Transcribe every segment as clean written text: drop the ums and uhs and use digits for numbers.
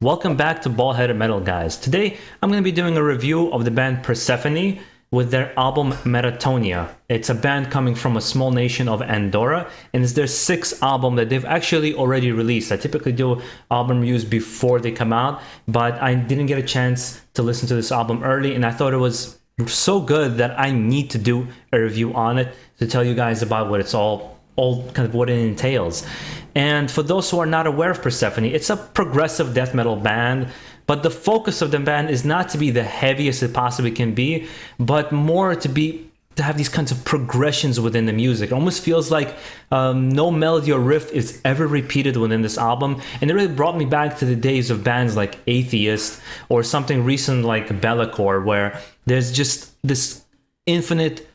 Welcome back to BaldHeaded Metal, guys. Today, I'm going to be doing a review of the band Persefone with their album Metanoia. It's a band coming from a small nation of Andorra, and it's their sixth album that they've actually already released. I typically do album reviews before they come out, but I didn't get a chance to listen to this album early, and I thought it was so good that I need to do a review on it to tell you guys about what it's all kind of what it entails. And for those who are not aware of Persefone, it's a progressive death metal band, but the focus of the band is not to be the heaviest it possibly can be, but more to have these kinds of progressions within the music. It almost feels like no melody or riff is ever repeated within this album, and it really brought me back to the days of bands like Atheist or something recent like Bellacore, where there's just this infinite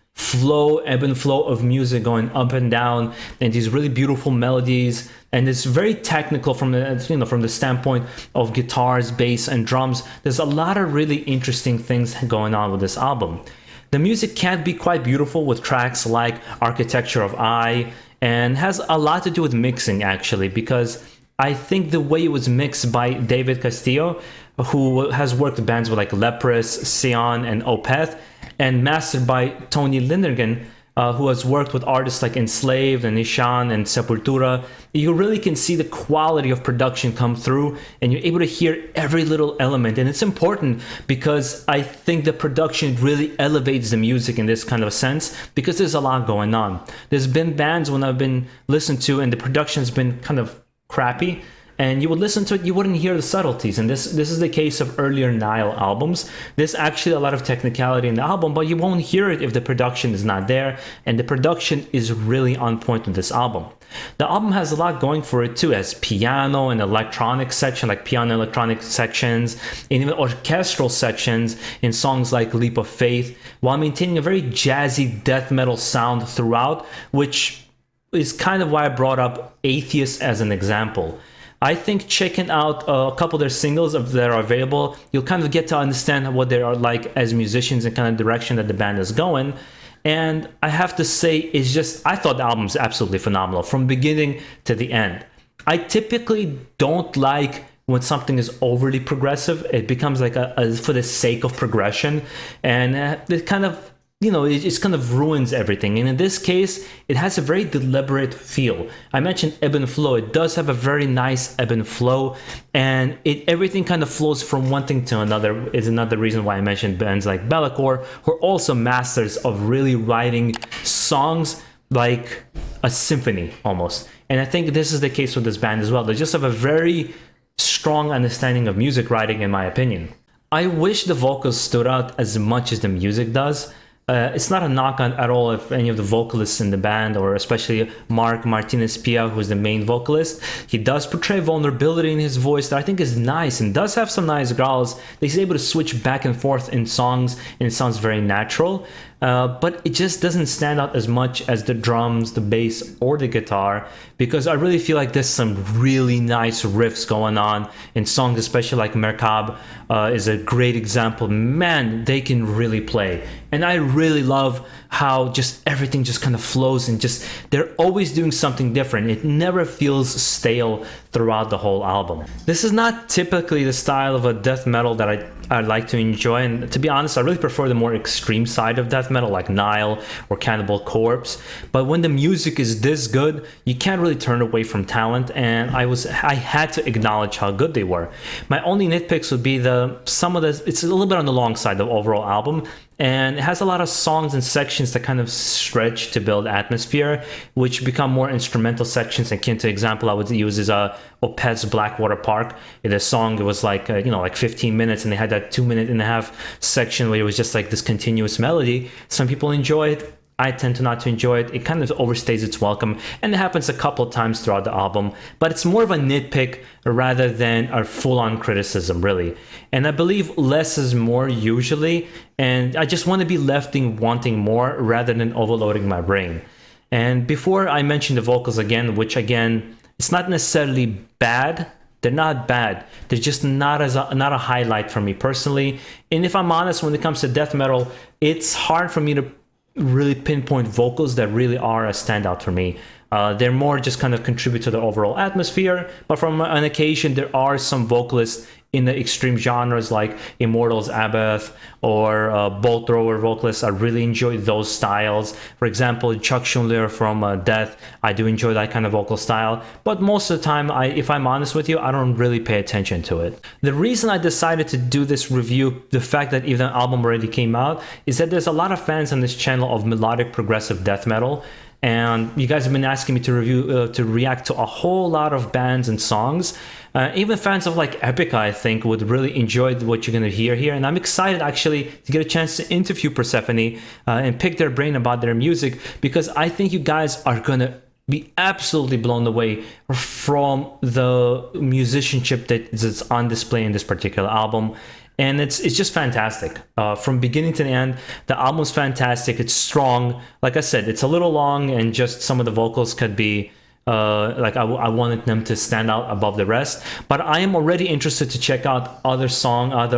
ebb and flow of music going up and down, and these really beautiful melodies, and it's very technical from the standpoint of guitars, bass, and drums. There's a lot of really interesting things going on with this album. The music can be quite beautiful with tracks like Architecture of I, and has a lot to do with mixing, actually, because I think the way it was mixed by David Castillo, who has worked with bands with like Leprous, Sion, and Opeth, and mastered by Tony Lindergan, who has worked with artists like Enslaved and Ishan and Sepultura. You really can see the quality of production come through, and you're able to hear every little element. And it's important because I think the production really elevates the music in this kind of sense, because there's a lot going on. There's been bands when I've been listened to and the production's been kind of crappy, and you would listen to it, you wouldn't hear the subtleties. And this is the case of earlier Nile albums. There's actually a lot of technicality in the album, but you won't hear it if the production is not there, and the production is really on point with this album. The album has a lot going for it too, as piano and electronic section, like piano electronic sections, and even orchestral sections in songs like Leap of Faith, while maintaining a very jazzy death metal sound throughout, which is kind of why I brought up Atheist as an example. I think checking out a couple of their singles that are available, you'll kind of get to understand what they are like as musicians and kind of direction that the band is going. And I have to say, I thought the album's absolutely phenomenal from beginning to the end. I typically don't like when something is overly progressive. It becomes like a for the sake of progression, and it kind of, it just kind of ruins everything. And in this case, it has a very deliberate feel. I mentioned ebb and flow. It does have a very nice ebb and flow, and everything kind of flows from one thing to another. Is another reason why I mentioned bands like Bellacore, who are also masters of really writing songs like a symphony almost. And I think this is the case with this band as well. They just have a very strong understanding of music writing, in my opinion. I wish the vocals stood out as much as the music does. It's not a knock on at all if any of the vocalists in the band, or especially Mark Martinez-Pia, who's the main vocalist. He does portray vulnerability in his voice that I think is nice, and does have some nice growls. He's able to switch back and forth in songs, and it sounds very natural. But it just doesn't stand out as much as the drums, the bass, or the guitar, because I really feel like there's some really nice riffs going on in songs, especially like Merkab is a great example. Man, they can really play. And I really love how just everything just kind of flows, and just they're always doing something different. It never feels stale throughout the whole album. This is not typically the style of a death metal that I like to enjoy, and to be honest, I really prefer the more extreme side of death metal like Nile or Cannibal Corpse. But when the music is this good, you can't really turn away from talent, and I had to acknowledge how good they were. My only nitpicks would be it's a little bit on the long side of the overall album, and it has a lot of songs and sections that kind of stretch to build atmosphere, which become more instrumental sections. Akin to example I would use is Opeth's Blackwater Park. In the song, it was like 15 minutes, and they had that 2.5-minute section where it was just like this continuous melody. Some people enjoy it. I tend to not to enjoy it. It kind of overstays its welcome, and it happens a couple of times throughout the album, but it's more of a nitpick rather than a full-on criticism, really. And I believe less is more usually, and I just want to be left wanting more rather than overloading my brain. And before I mention the vocals again, which again, it's not necessarily bad. They're not bad. They're just not a highlight for me personally. And if I'm honest, when it comes to death metal, it's hard for me to really pinpoint vocals that really are a standout for me. They're more just kind of contribute to the overall atmosphere, but from an occasion there are some vocalists in the extreme genres like Immortals Abath or Bolt Thrower vocalists. I really enjoy those styles. For example, Chuck Schuler from Death, I do enjoy that kind of vocal style, but most of the time, if I'm honest with you, I don't really pay attention to it. The reason I decided to do this review, the fact that even the album already came out, is that there's a lot of fans on this channel of melodic progressive death metal, and you guys have been asking me to review, to react to a whole lot of bands and songs. Even fans of like Epica, I think, would really enjoy what you're going to hear here. And I'm excited actually to get a chance to interview Persefone and pick their brain about their music, because I think you guys are going to be absolutely blown away from the musicianship that's on display in this particular album. And it's just fantastic. From beginning to the end, the album's fantastic. It's strong. Like I said, it's a little long, and just some of the vocals could be like I wanted them to stand out above the rest. But I am already interested to check out other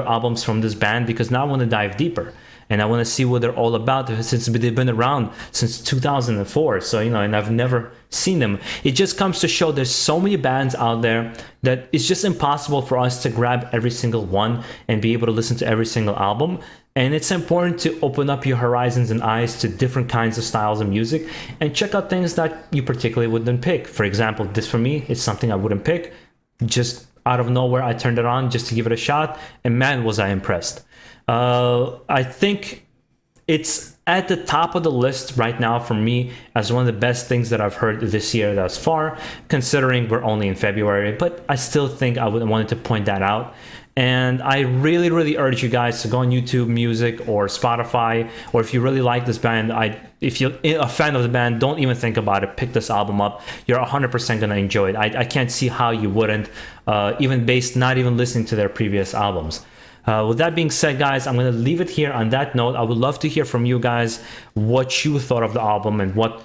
albums from this band, because now I want to dive deeper. And I want to see what they're all about, since they've been around since 2004. So, you know, and I've never seen them. It just comes to show there's so many bands out there that it's just impossible for us to grab every single one and be able to listen to every single album. And it's important to open up your horizons and eyes to different kinds of styles of music and check out things that you particularly wouldn't pick. For example, this for me is something I wouldn't pick. Just out of nowhere, I turned it on just to give it a shot, and man, was I impressed. I think it's at the top of the list right now for me as one of the best things that I've heard this year thus far, considering we're only in February, but I still think I wanted to point that out. And I really, really urge you guys to go on YouTube Music or Spotify, or if you really like this band, if you're a fan of the band, don't even think about it. Pick this album up. You're 100% going to enjoy it. I can't see how you wouldn't, even based not even listening to their previous albums. With that being said, guys, I'm going to leave it here on that note. I would love to hear from you guys what you thought of the album and what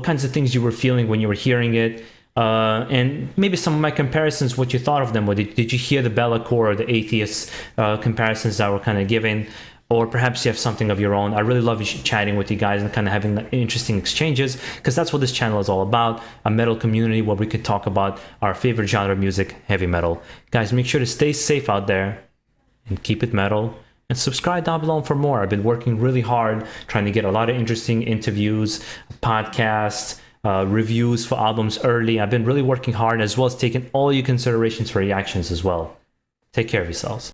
kinds of things you were feeling when you were hearing it. And maybe some of my comparisons, what you thought of them. Did you hear the Bellacore or the Atheist comparisons that were kind of given? Or perhaps you have something of your own. I really love chatting with you guys and kind of having interesting exchanges, because that's what this channel is all about, a metal community where we could talk about our favorite genre of music, heavy metal. Guys, make sure to stay safe out there and keep it metal, and subscribe down below for more. I've been working really hard trying to get a lot of interesting interviews, podcasts, reviews for albums early. I've been really working hard, as well as taking all your considerations for reactions as well. Take care of yourselves.